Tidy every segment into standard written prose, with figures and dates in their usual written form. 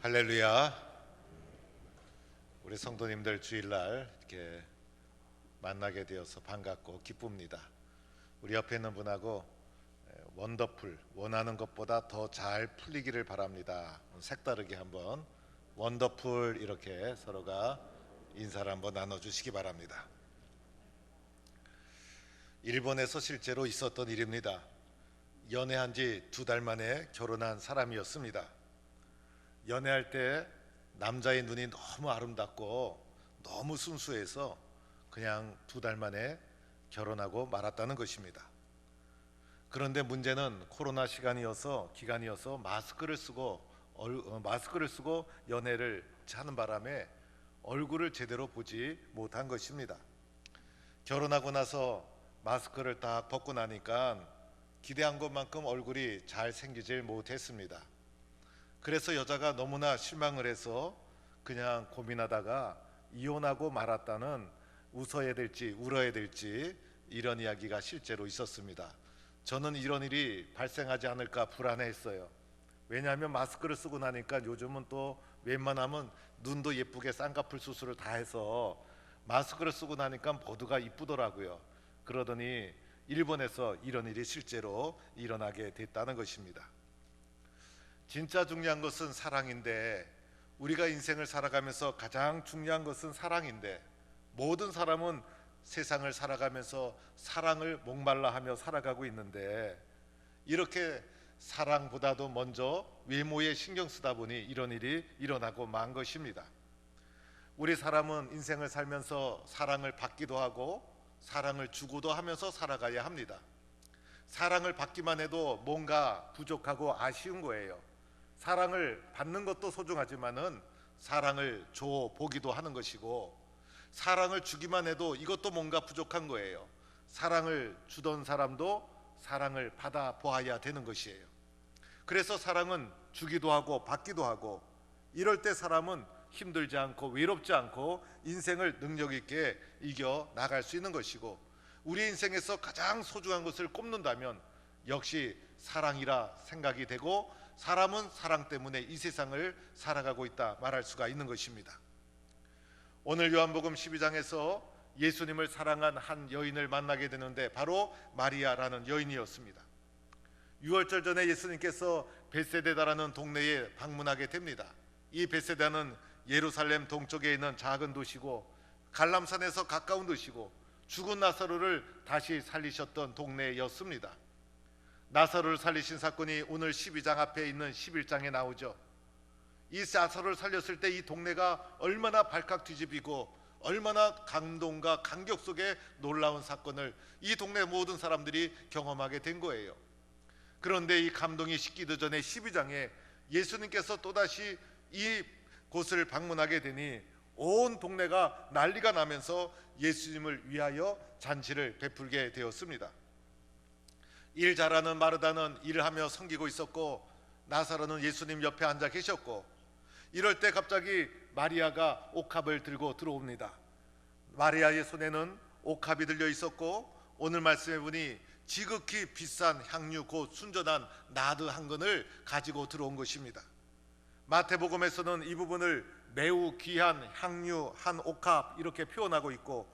할렐루야. 우리 성도님들 주일날 이렇게 만나게 되어서 반갑고 기쁩니다. 우리 옆에 있는 분하고 원더풀, 원하는 것보다 더 잘 풀리기를 바랍니다. 색다르게 한번 원더풀 이렇게 서로가 인사를 한번 나눠주시기 바랍니다. 일본에서 실제로 있었던 일입니다. 연애한 지 2달 만에 결혼한 사람이었습니다. 연애할 때 남자의 눈이 너무 아름답고 너무 순수해서 그냥 2달 만에 결혼하고 말았다는 것입니다. 그런데 문제는 코로나 기간이어서 마스크를 쓰고 연애를 하는 바람에 얼굴을 제대로 보지 못한 것입니다. 결혼하고 나서 마스크를 딱 벗고 나니까 기대한 것만큼 얼굴이 잘 생기질 못했습니다. 그래서 여자가 너무나 실망을 해서 그냥 고민하다가 이혼하고 말았다는, 웃어야 될지 울어야 될지 이런 이야기가 실제로 있었습니다. 저는 이런 일이 발생하지 않을까 불안해했어요. 왜냐하면 마스크를 쓰고 나니까 요즘은 또 웬만하면 눈도 예쁘게 쌍꺼풀 수술을 다 해서 마스크를 쓰고 나니까 모두가 이쁘더라고요. 그러더니 일본에서 이런 일이 실제로 일어나게 됐다는 것입니다. 진짜 중요한 것은 사랑인데, 우리가 인생을 살아가면서 가장 중요한 것은 사랑인데, 모든 사람은 세상을 살아가면서 사랑을 목말라 하며 살아가고 있는데, 이렇게 사랑보다도 먼저 외모에 신경 쓰다 보니 이런 일이 일어나고 만 것입니다. 우리 사람은 인생을 살면서 사랑을 받기도 하고 사랑을 주고도 하면서 살아가야 합니다. 사랑을 받기만 해도 뭔가 부족하고 아쉬운 거예요. 사랑을 받는 것도 소중하지만은 사랑을 줘 보기도 하는 것이고, 사랑을 주기만 해도 이것도 뭔가 부족한 거예요. 사랑을 주던 사람도 사랑을 받아 보아야 되는 것이에요. 그래서 사랑은 주기도 하고 받기도 하고, 이럴 때 사람은 힘들지 않고 외롭지 않고 인생을 능력 있게 이겨 나갈 수 있는 것이고, 우리 인생에서 가장 소중한 것을 꼽는다면 역시 사랑이라 생각이 되고, 사람은 사랑 때문에 이 세상을 살아가고 있다 말할 수가 있는 것입니다. 오늘 요한복음 12장에서 예수님을 사랑한 한 여인을 만나게 되는데 바로 마리아라는 여인이었습니다. 유월절 전에 예수님께서 벳세다라는 동네에 방문하게 됩니다. 이 벳세다는 예루살렘 동쪽에 있는 작은 도시고 갈람산에서 가까운 도시고 죽은 나사로를 다시 살리셨던 동네였습니다. 나사로를 살리신 사건이 오늘 12장 앞에 있는 11장에 나오죠. 이 나사로를 살렸을 때 이 동네가 얼마나 발칵 뒤집히고 얼마나 감동과 감격 속에 놀라운 사건을 이 동네 모든 사람들이 경험하게 된 거예요. 그런데 이 감동이 식기도 전에 12장에 예수님께서 또다시 이 곳을 방문하게 되니 온 동네가 난리가 나면서 예수님을 위하여 잔치를 베풀게 되었습니다. 일 잘하는 마르다는 일을 하며 섬기고 있었고, 나사로는 예수님 옆에 앉아 계셨고, 이럴 때 갑자기 마리아가 옥합을 들고 들어옵니다. 마리아의 손에는 옥합이 들려 있었고, 오늘 말씀해 보니 지극히 비싼 향유 곧 순전한 나드 한 근을 가지고 들어온 것입니다. 마태복음에서는 이 부분을 매우 귀한 향유 한 옥합 이렇게 표현하고 있고,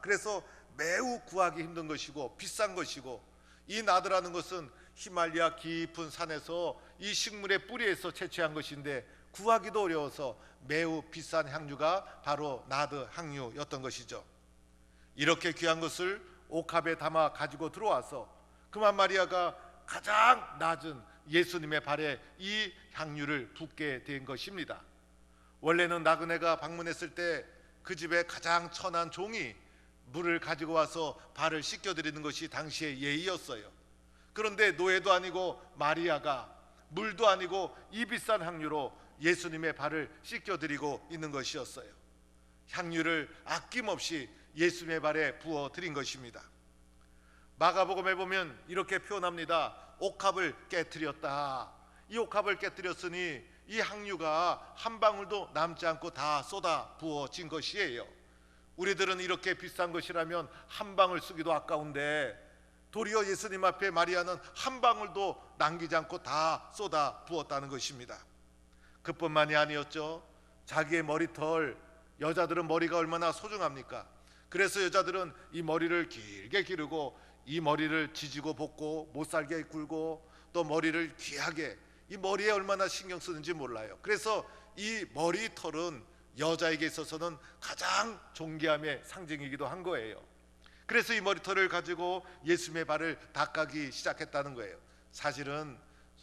그래서 매우 구하기 힘든 것이고 비싼 것이고, 이 나드라는 것은 히말리아 깊은 산에서 이 식물의 뿌리에서 채취한 것인데 구하기도 어려워서 매우 비싼 향유가 바로 나드 향유였던 것이죠. 이렇게 귀한 것을 옥합에 담아 가지고 들어와서 그만 마리아가 가장 낮은 예수님의 발에 이 향유를 붓게 된 것입니다. 원래는 나그네가 방문했을 때 그 집에 가장 천한 종이 물을 가지고 와서 발을 씻겨드리는 것이 당시의 예의였어요. 그런데 노예도 아니고 마리아가 물도 아니고 이 비싼 향유로 예수님의 발을 씻겨드리고 있는 것이었어요. 향유를 아낌없이 예수님의 발에 부어드린 것입니다. 마가복음에 보면 이렇게 표현합니다. 옥합을 깨트렸다. 이 옥합을 깨뜨렸으니 이 항유가 한 방울도 남지 않고 다 쏟아 부어진 것이에요. 우리들은 이렇게 비싼 것이라면 한 방울 쓰기도 아까운데 도리어 예수님 앞에 마리아는 한 방울도 남기지 않고 다 쏟아 부었다는 것입니다. 그뿐만이 아니었죠. 자기의 머리털, 여자들은 머리가 얼마나 소중합니까? 그래서 여자들은 이 머리를 길게 기르고 이 머리를 지지고 볶고 못살게 굴고 또 머리를 귀하게, 이 머리에 얼마나 신경 쓰는지 몰라요. 그래서 이 머리털은 여자에게 있어서는 가장 존귀함의 상징이기도 한 거예요. 그래서 이 머리털을 가지고 예수님의 발을 닦아기 시작했다는 거예요. 사실은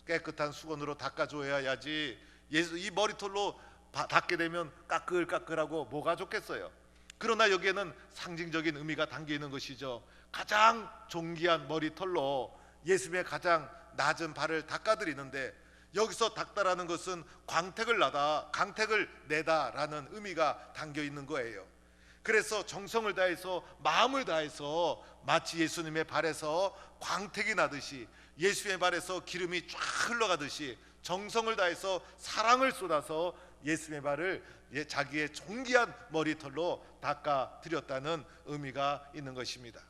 깨끗한 수건으로 닦아줘야지 이 머리털로 닦게 되면 까끌까끌하고 뭐가 좋겠어요. 그러나 여기에는 상징적인 의미가 담겨 있는 것이죠. 가장 존귀한 머리털로 예수님의 가장 낮은 발을 닦아드리는데, 여기서 닦다라는 것은 광택을 내다라는 의미가 담겨 있는 거예요. 그래서 정성을 다해서 마음을 다해서 마치 예수님의 발에서 광택이 나듯이, 예수님의 발에서 기름이 쫙 흘러가듯이 정성을 다해서 사랑을 쏟아서 예수님의 발을 자기의 존귀한 머리털로 닦아드렸다는 의미가 있는 것입니다.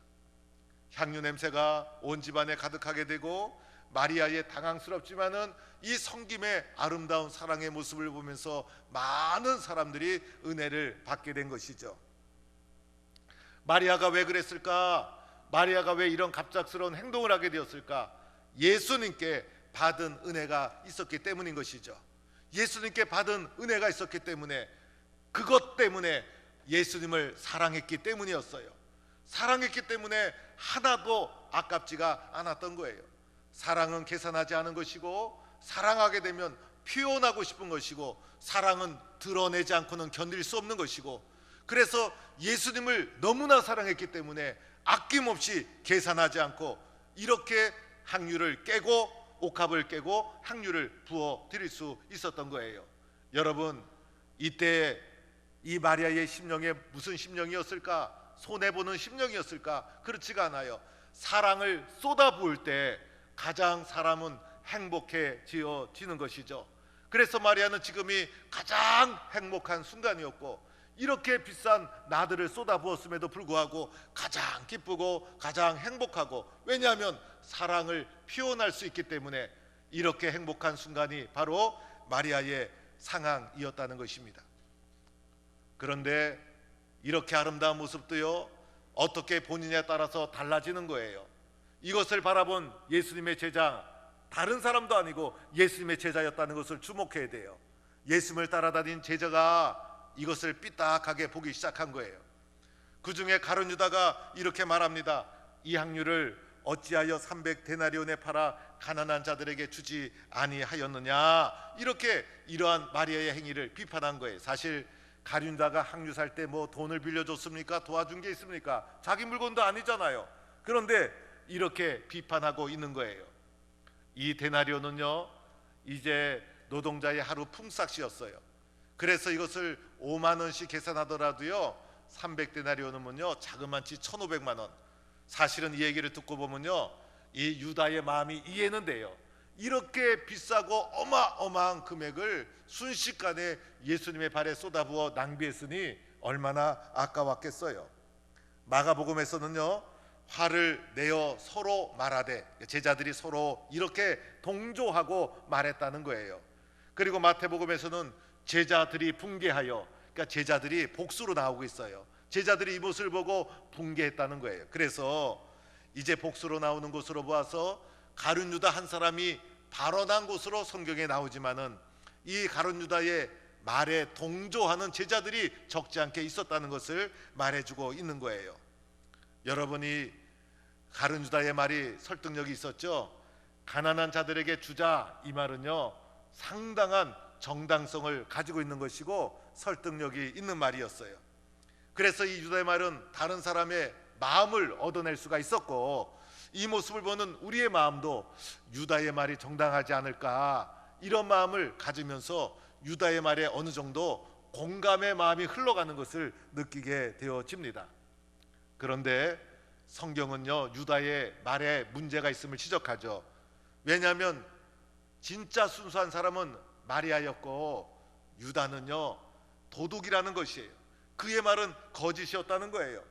향유 냄새가 온 집안에 가득하게 되고 마리아의 당황스럽지만은 이 성김의 아름다운 사랑의 모습을 보면서 많은 사람들이 은혜를 받게 된 것이죠. 마리아가 왜 그랬을까? 마리아가 왜 이런 갑작스러운 행동을 하게 되었을까? 예수님께 받은 은혜가 있었기 때문인 것이죠. 예수님께 받은 은혜가 있었기 때문에, 그것 때문에 예수님을 사랑했기 때문이었어요. 사랑했기 때문에 하나도 아깝지가 않았던 거예요. 사랑은 계산하지 않은 것이고, 사랑하게 되면 표현하고 싶은 것이고, 사랑은 드러내지 않고는 견딜 수 없는 것이고, 그래서 예수님을 너무나 사랑했기 때문에 아낌없이 계산하지 않고 이렇게 항유를 깨고 옥합을 깨고 항유를 부어 드릴 수 있었던 거예요. 여러분, 이때 이 마리아의 심령에 무슨 심령이었을까? 손해보는 심령이었을까? 그렇지가 않아요. 사랑을 쏟아부을 때 가장 사람은 행복해지는 것이죠. 그래서 마리아는 지금이 가장 행복한 순간이었고, 이렇게 비싼 나들을 쏟아부었음에도 불구하고 가장 기쁘고 가장 행복하고, 왜냐하면 사랑을 표현할 수 있기 때문에 이렇게 행복한 순간이 바로 마리아의 상황이었다는 것입니다. 그런데 이렇게 아름다운 모습도요, 어떻게 본인에 따라서 달라지는 거예요. 이것을 바라본 예수님의 제자, 다른 사람도 아니고 예수님의 제자였다는 것을 주목해야 돼요. 예수님을 따라다닌 제자가 이것을 삐딱하게 보기 시작한 거예요. 그 중에 가룟 유다가 이렇게 말합니다. 이 항유를 어찌하여 300데나리온에 팔아 가난한 자들에게 주지 아니하였느냐. 이렇게 이러한 마리아의 행위를 비판한 거예요. 사실 가룟 유다가 항유 살 때 뭐 돈을 빌려줬습니까? 도와준 게 있습니까? 자기 물건도 아니잖아요. 그런데 이렇게 비판하고 있는 거예요. 이 데나리온은요, 이제 노동자의 하루 품삯이었어요. 그래서 이것을 5만 원씩 계산하더라도요, 300데나리온이면요 자그만치 1,500만 원. 사실은 이 얘기를 듣고 보면요, 이 유다의 마음이 이해는 돼요. 이렇게 비싸고 어마어마한 금액을 순식간에 예수님의 발에 쏟아부어 낭비했으니 얼마나 아까웠겠어요. 마가복음에서는요, 화를 내어 서로 말하되, 제자들이 서로 이렇게 동조하고 말했다는 거예요. 그리고 마태복음에서는 제자들이 붕괴하여, 그러니까 제자들이 복수로 나오고 있어요. 제자들이 이 모습을 보고 붕괴했다는 거예요. 그래서 이제 복수로 나오는 곳으로 보아서 가룟 유다 한 사람이 발언한 곳으로 성경에 나오지만은 이 가룟 유다의 말에 동조하는 제자들이 적지 않게 있었다는 것을 말해주고 있는 거예요. 여러분이 가룟 유다의 말이 설득력이 있었죠. 가난한 자들에게 주자, 이 말은요 상당한 정당성을 가지고 있는 것이고 설득력이 있는 말이었어요. 그래서 이 유다의 말은 다른 사람의 마음을 얻어낼 수가 있었고, 이 모습을 보는 우리의 마음도 유다의 말이 정당하지 않을까, 이런 마음을 가지면서 유다의 말에 어느 정도 공감의 마음이 흘러가는 것을 느끼게 되어집니다. 그런데 성경은요, 유다의 말에 문제가 있음을 지적하죠. 왜냐하면 진짜 순수한 사람은 마리아였고 유다는요 도둑이라는 것이에요. 그의 말은 거짓이었다는 거예요.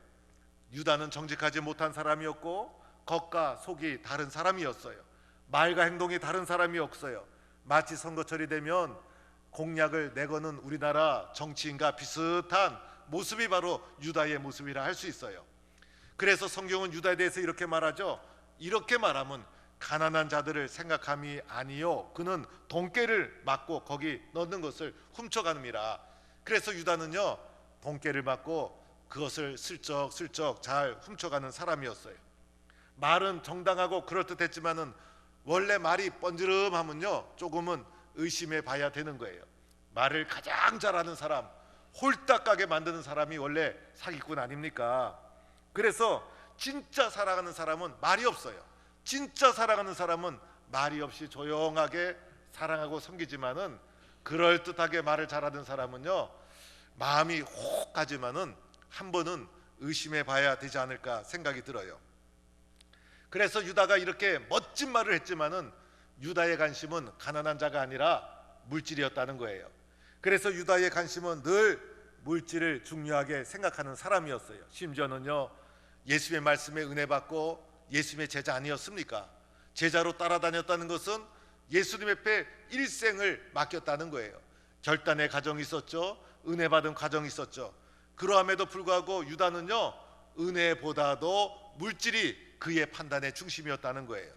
유다는 정직하지 못한 사람이었고 겉과 속이 다른 사람이었어요. 말과 행동이 다른 사람이었어요. 마치 선거철이 되면 공약을 내거는 우리나라 정치인과 비슷한 모습이 바로 유다의 모습이라 할 수 있어요. 그래서 성경은 유다에 대해서 이렇게 말하죠. 이렇게 말하면 가난한 자들을 생각함이 아니요 그는 돈깨를 맞고 거기 넣는 것을 훔쳐가느니라. 그래서 유다는요 돈깨를 맞고 그것을 슬쩍슬쩍 잘 훔쳐가는 사람이었어요. 말은 정당하고 그럴듯했지만은 원래 말이 번지름하면요 조금은 의심해 봐야 되는 거예요. 말을 가장 잘하는 사람, 홀딱하게 만드는 사람이 원래 사기꾼 아닙니까? 그래서 진짜 사랑하는 사람은 말이 없어요. 진짜 사랑하는 사람은 말이 없이 조용하게 사랑하고 섬기지만은 그럴듯하게 말을 잘하는 사람은요 마음이 혹 가지만은 한 번은 의심해 봐야 되지 않을까 생각이 들어요. 그래서 유다가 이렇게 멋진 말을 했지만은 유다의 관심은 가난한 자가 아니라 물질이었다는 거예요. 그래서 유다의 관심은 늘 물질을 중요하게 생각하는 사람이었어요. 심지어는요 예수의 말씀에 은혜 받고 예수님의 제자 아니었습니까? 제자로 따라다녔다는 것은 예수님 앞에 일생을 맡겼다는 거예요. 결단의 과정이 있었죠. 은혜 받은 과정이 있었죠. 그러함에도 불구하고 유다는요 은혜보다도 물질이 그의 판단의 중심이었다는 거예요.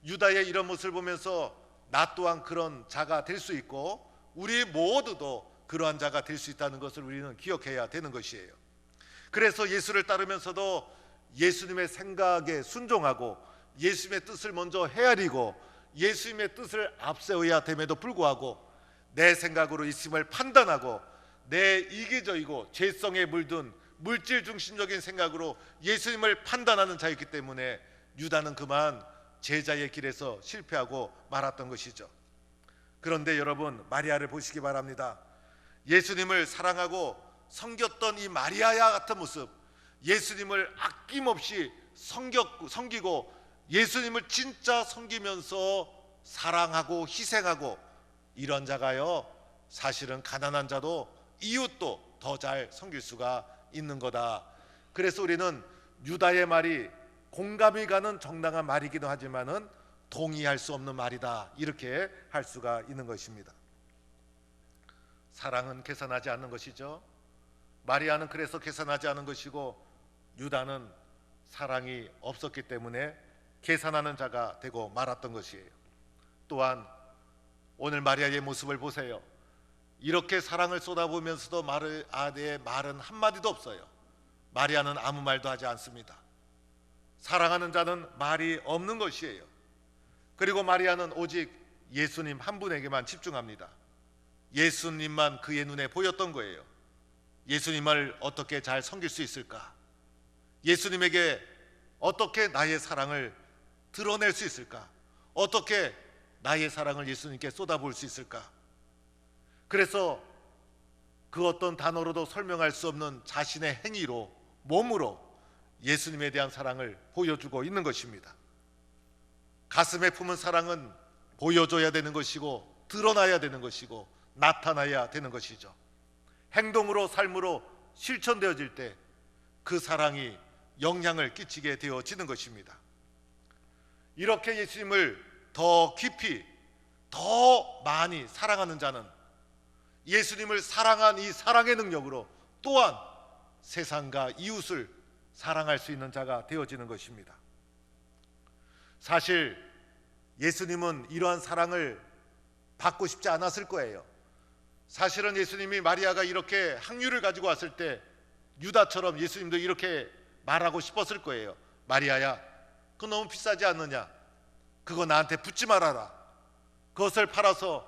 유다의 이런 모습을 보면서 나 또한 그런 자가 될 수 있고 우리 모두도 그러한 자가 될 수 있다는 것을 우리는 기억해야 되는 것이에요. 그래서 예수를 따르면서도 예수님의 생각에 순종하고 예수님의 뜻을 먼저 헤아리고 예수님의 뜻을 앞세워야 됨에도 불구하고 내 생각으로 있음을 판단하고 내 이기적이고 죄성에 물든 물질 중심적인 생각으로 예수님을 판단하는 자였기 때문에 유다는 그만 제자의 길에서 실패하고 말았던 것이죠. 그런데 여러분 마리아를 보시기 바랍니다. 예수님을 사랑하고 섬겼던 이 마리아와 같은 모습, 예수님을 아낌없이 섬기고 예수님을 진짜 섬기면서 사랑하고 희생하고 이런 자가요 사실은 가난한 자도 이웃도 더 잘 섬길 수가 있는 거다. 그래서 우리는 유다의 말이 공감이 가는 정당한 말이기도 하지만은 동의할 수 없는 말이다 이렇게 할 수가 있는 것입니다. 사랑은 계산하지 않는 것이죠. 마리아는 그래서 계산하지 않은 것이고 유다는 사랑이 없었기 때문에 계산하는 자가 되고 말았던 것이에요. 또한 오늘 마리아의 모습을 보세요. 이렇게 사랑을 쏟아부으면서도 말은 한마디도 없어요. 마리아는 아무 말도 하지 않습니다. 사랑하는 자는 말이 없는 것이에요. 그리고 마리아는 오직 예수님 한 분에게만 집중합니다. 예수님만 그의 눈에 보였던 거예요. 예수님을 어떻게 잘 섬길 수 있을까? 예수님에게 어떻게 나의 사랑을 드러낼 수 있을까? 어떻게 나의 사랑을 예수님께 쏟아부을 수 있을까? 그래서 그 어떤 단어로도 설명할 수 없는 자신의 행위로 몸으로 예수님에 대한 사랑을 보여주고 있는 것입니다. 가슴에 품은 사랑은 보여줘야 되는 것이고 드러나야 되는 것이고 나타나야 되는 것이죠. 행동으로 삶으로 실천되어질 때 그 사랑이 영향을 끼치게 되어지는 것입니다. 이렇게 예수님을 더 깊이 더 많이 사랑하는 자는 예수님을 사랑한 이 사랑의 능력으로 또한 세상과 이웃을 사랑할 수 있는 자가 되어지는 것입니다. 사실 예수님은 이러한 사랑을 받고 싶지 않았을 거예요. 사실은 예수님이 마리아가 이렇게 항유를 가지고 왔을 때 유다처럼 예수님도 이렇게 말하고 싶었을 거예요. 마리아야, 그거 너무 비싸지 않느냐? 그거 나한테 붙지 말아라. 그것을 팔아서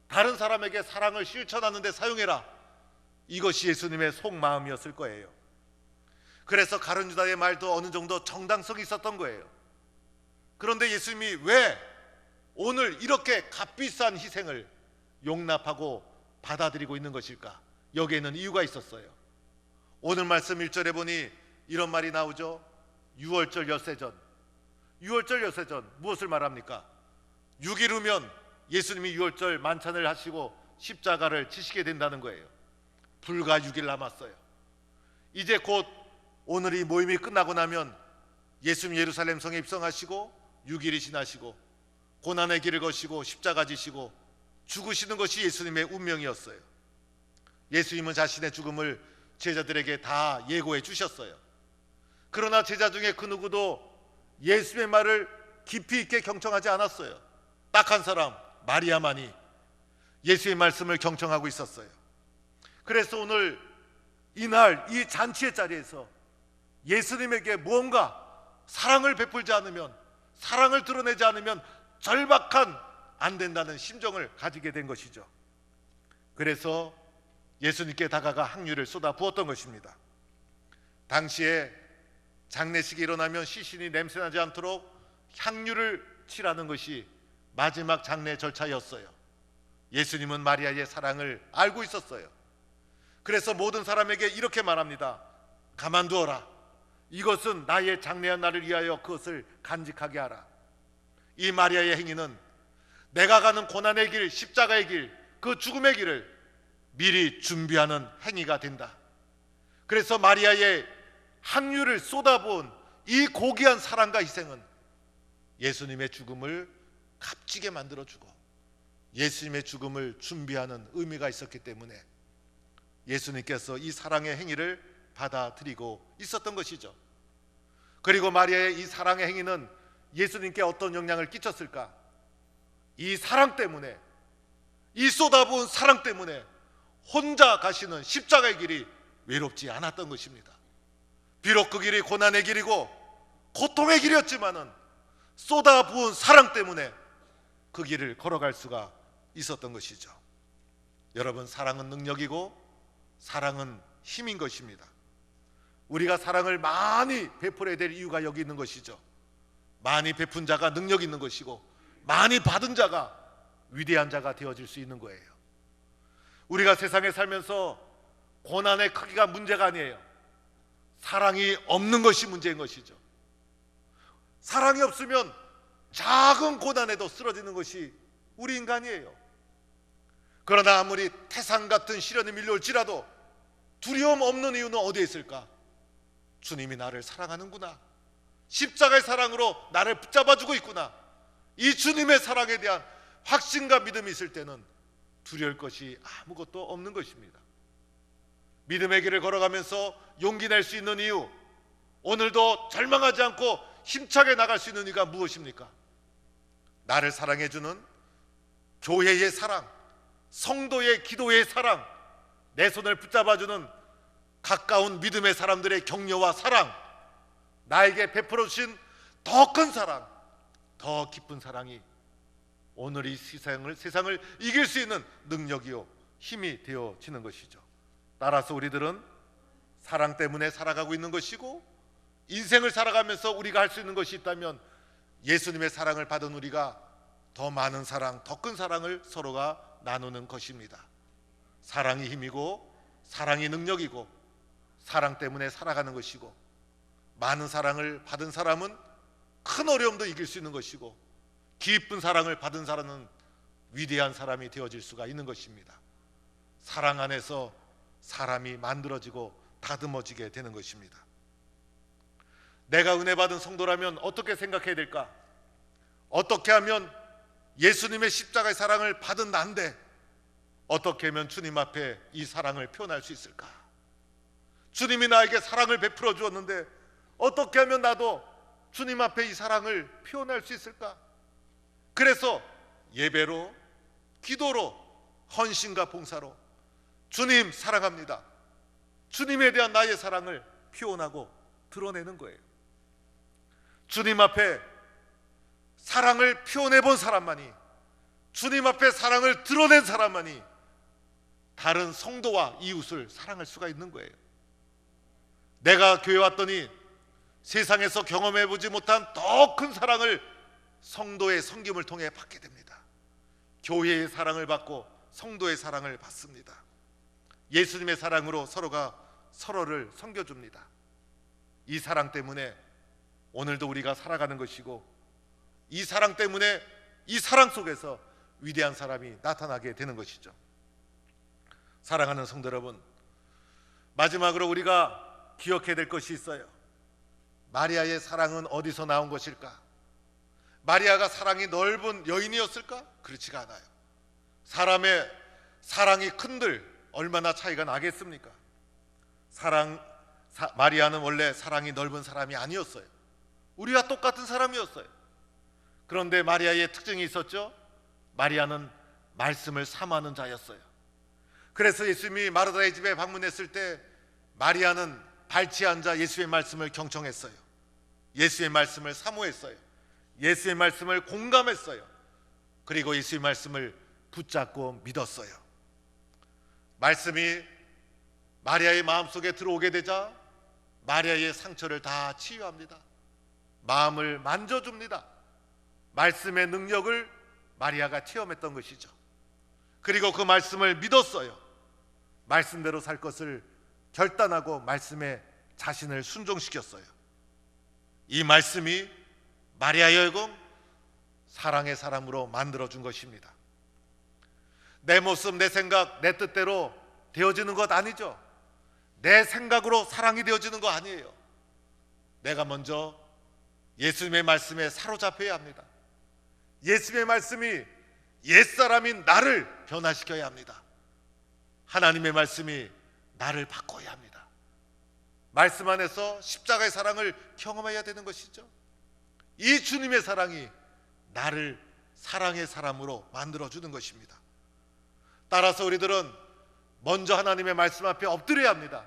다른 사람에게 사랑을 실천하는 데 사용해라. 이것이 예수님의 속마음이었을 거예요. 그래서 가룟 유다의 말도 어느 정도 정당성이 있었던 거예요. 그런데 예수님이 왜 오늘 이렇게 값비싼 희생을 용납하고 받아들이고 있는 것일까? 여기에는 이유가 있었어요. 오늘 말씀 1절에 보니 이런 말이 나오죠. 유월절 엿새전. 유월절 엿새전 무엇을 말합니까? 6일 후면 예수님이 유월절 만찬을 하시고 십자가를 지시게 된다는 거예요. 불과 6일 남았어요. 이제 곧 오늘 이 모임이 끝나고 나면 예수님 예루살렘 성에 입성하시고 6일이 지나시고 고난의 길을 거시고 십자가 지시고 죽으시는 것이 예수님의 운명이었어요. 예수님은 자신의 죽음을 제자들에게 다 예고해 주셨어요. 그러나 제자 중에 그 누구도 예수님의 말을 깊이 있게 경청하지 않았어요. 딱 한 사람, 마리아만이 예수의 말씀을 경청하고 있었어요. 그래서 오늘 이날 이 잔치의 자리에서 예수님에게 무언가 사랑을 베풀지 않으면, 사랑을 드러내지 않으면 절박한 안 된다는 심정을 가지게 된 것이죠. 그래서 예수님께 다가가 향유를 쏟아 부었던 것입니다. 당시에 장례식이 일어나면 시신이 냄새나지 않도록 향유를 칠하는 것이 마지막 장례 절차였어요. 예수님은 마리아의 사랑을 알고 있었어요. 그래서 모든 사람에게 이렇게 말합니다. 가만두어라. 이것은 나의 장래한 날을 위하여 그것을 간직하게 하라. 이 마리아의 행위는 내가 가는 고난의 길, 십자가의 길, 그 죽음의 길을 미리 준비하는 행위가 된다. 그래서 마리아의 향유를 쏟아부은 이 고귀한 사랑과 희생은 예수님의 죽음을 값지게 만들어주고 예수님의 죽음을 준비하는 의미가 있었기 때문에 예수님께서 이 사랑의 행위를 받아들이고 있었던 것이죠. 그리고 마리아의 이 사랑의 행위는 예수님께 어떤 영향을 끼쳤을까? 이 사랑 때문에, 이 쏟아부은 사랑 때문에 혼자 가시는 십자가의 길이 외롭지 않았던 것입니다. 비록 그 길이 고난의 길이고 고통의 길이었지만은 쏟아부은 사랑 때문에 그 길을 걸어갈 수가 있었던 것이죠. 여러분, 사랑은 능력이고 사랑은 힘인 것입니다. 우리가 사랑을 많이 베풀어야 될 이유가 여기 있는 것이죠. 많이 베푼 자가 능력 있는 것이고 많이 받은 자가 위대한 자가 되어질 수 있는 거예요. 우리가 세상에 살면서 고난의 크기가 문제가 아니에요. 사랑이 없는 것이 문제인 것이죠. 사랑이 없으면 작은 고난에도 쓰러지는 것이 우리 인간이에요. 그러나 아무리 태산 같은 시련이 밀려올지라도 두려움 없는 이유는 어디에 있을까? 주님이 나를 사랑하는구나. 십자가의 사랑으로 나를 붙잡아주고 있구나. 이 주님의 사랑에 대한 확신과 믿음이 있을 때는 두려울 것이 아무것도 없는 것입니다. 믿음의 길을 걸어가면서 용기 낼 수 있는 이유, 오늘도 절망하지 않고 힘차게 나갈 수 있는 이유가 무엇입니까? 나를 사랑해주는 교회의 사랑, 성도의 기도의 사랑, 내 손을 붙잡아주는 가까운 믿음의 사람들의 격려와 사랑, 나에게 베풀어 주신 더 큰 사랑, 더 깊은 사랑이 오늘 이 세상을 이길 수 있는 능력이요 힘이 되어지는 것이죠. 따라서 우리들은 사랑 때문에 살아가고 있는 것이고, 인생을 살아가면서 우리가 할 수 있는 것이 있다면 예수님의 사랑을 받은 우리가 더 많은 사랑, 더 큰 사랑을 서로가 나누는 것입니다. 사랑이 힘이고 사랑이 능력이고 사랑 때문에 살아가는 것이고, 많은 사랑을 받은 사람은 큰 어려움도 이길 수 있는 것이고, 깊은 사랑을 받은 사람은 위대한 사람이 되어질 수가 있는 것입니다. 사랑 안에서 사람이 만들어지고 다듬어지게 되는 것입니다. 내가 은혜 받은 성도라면 어떻게 생각해야 될까? 어떻게 하면 예수님의 십자가의 사랑을 받은 난데 어떻게 하면 주님 앞에 이 사랑을 표현할 수 있을까? 주님이 나에게 사랑을 베풀어 주었는데 어떻게 하면 나도 주님 앞에 이 사랑을 표현할 수 있을까? 그래서 예배로, 기도로, 헌신과 봉사로 주님 사랑합니다, 주님에 대한 나의 사랑을 표현하고 드러내는 거예요. 주님 앞에 사랑을 표현해 본 사람만이, 주님 앞에 사랑을 드러낸 사람만이 다른 성도와 이웃을 사랑할 수가 있는 거예요. 내가 교회 왔더니 세상에서 경험해 보지 못한 더 큰 사랑을 성도의 섬김을 통해 받게 됩니다. 교회의 사랑을 받고 성도의 사랑을 받습니다. 예수님의 사랑으로 서로가 서로를 섬겨줍니다. 이 사랑 때문에 오늘도 우리가 살아가는 것이고, 이 사랑 때문에 이 사랑 속에서 위대한 사람이 나타나게 되는 것이죠. 사랑하는 성도 여러분, 마지막으로 우리가 기억해야 될 것이 있어요. 마리아의 사랑은 어디서 나온 것일까? 마리아가 사랑이 넓은 여인이었을까? 그렇지가 않아요. 사람의 사랑이 큰들 얼마나 차이가 나겠습니까? 마리아는 원래 사랑이 넓은 사람이 아니었어요. 우리와 똑같은 사람이었어요. 그런데 마리아의 특징이 있었죠. 마리아는 말씀을 사모하는 자였어요. 그래서 예수님이 마르다의 집에 방문했을 때 마리아는 발치에 앉아 예수의 말씀을 경청했어요. 예수의 말씀을 사모했어요. 예수의 말씀을 공감했어요. 그리고 예수의 말씀을 붙잡고 믿었어요. 말씀이 마리아의 마음속에 들어오게 되자 마리아의 상처를 다 치유합니다. 마음을 만져줍니다. 말씀의 능력을 마리아가 체험했던 것이죠. 그리고 그 말씀을 믿었어요. 말씀대로 살 것을 결단하고 말씀에 자신을 순종시켰어요. 이 말씀이 마리아여금 사랑의 사람으로 만들어준 것입니다. 내 모습, 내 생각, 내 뜻대로 되어지는 것 아니죠. 내 생각으로 사랑이 되어지는 거 아니에요. 내가 먼저 예수님의 말씀에 사로잡혀야 합니다. 예수님의 말씀이 옛사람인 나를 변화시켜야 합니다. 하나님의 말씀이 나를 바꿔야 합니다. 말씀 안에서 십자가의 사랑을 경험해야 되는 것이죠. 이 주님의 사랑이 나를 사랑의 사람으로 만들어주는 것입니다. 따라서 우리들은 먼저 하나님의 말씀 앞에 엎드려야 합니다.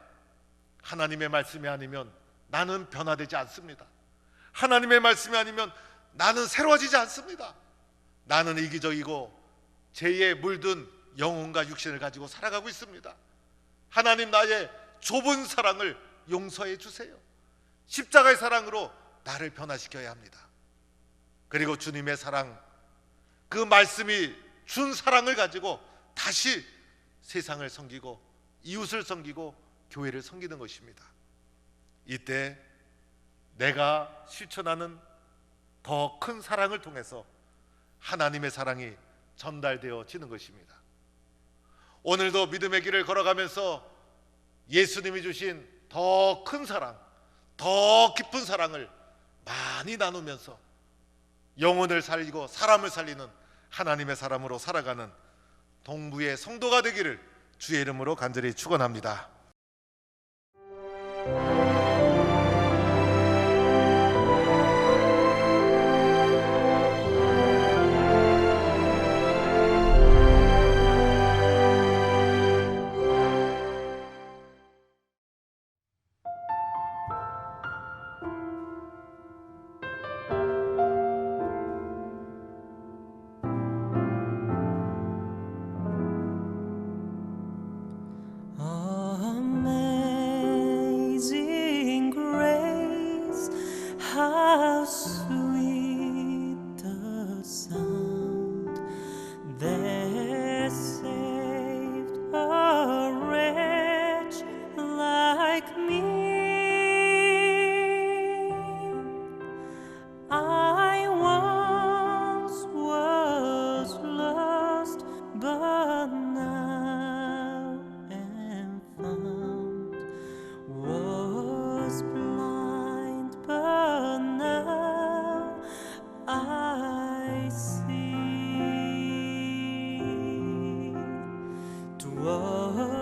하나님의 말씀이 아니면 나는 변화되지 않습니다. 하나님의 말씀이 아니면 나는 새로워지지 않습니다. 나는 이기적이고 죄에 물든 영혼과 육신을 가지고 살아가고 있습니다. 하나님, 나의 좁은 사랑을 용서해 주세요. 십자가의 사랑으로 나를 변화시켜야 합니다. 그리고 주님의 사랑, 그 말씀이 준 사랑을 가지고 다시 세상을 섬기고 이웃을 섬기고 교회를 섬기는 것입니다. 이때 내가 실천하는 더 큰 사랑을 통해서 하나님의 사랑이 전달되어지는 것입니다. 오늘도 믿음의 길을 걸어가면서 예수님이 주신 더 큰 사랑, 더 깊은 사랑을 많이 나누면서 영혼을 살리고 사람을 살리는 하나님의 사람으로 살아가는 동부의 성도가 되기를 주의 이름으로 간절히 축원합니다. Amazing grace, how sweet the sound that saved a wretch like me. I once was lost, but now am found. Was blind, but now I see. 'Twas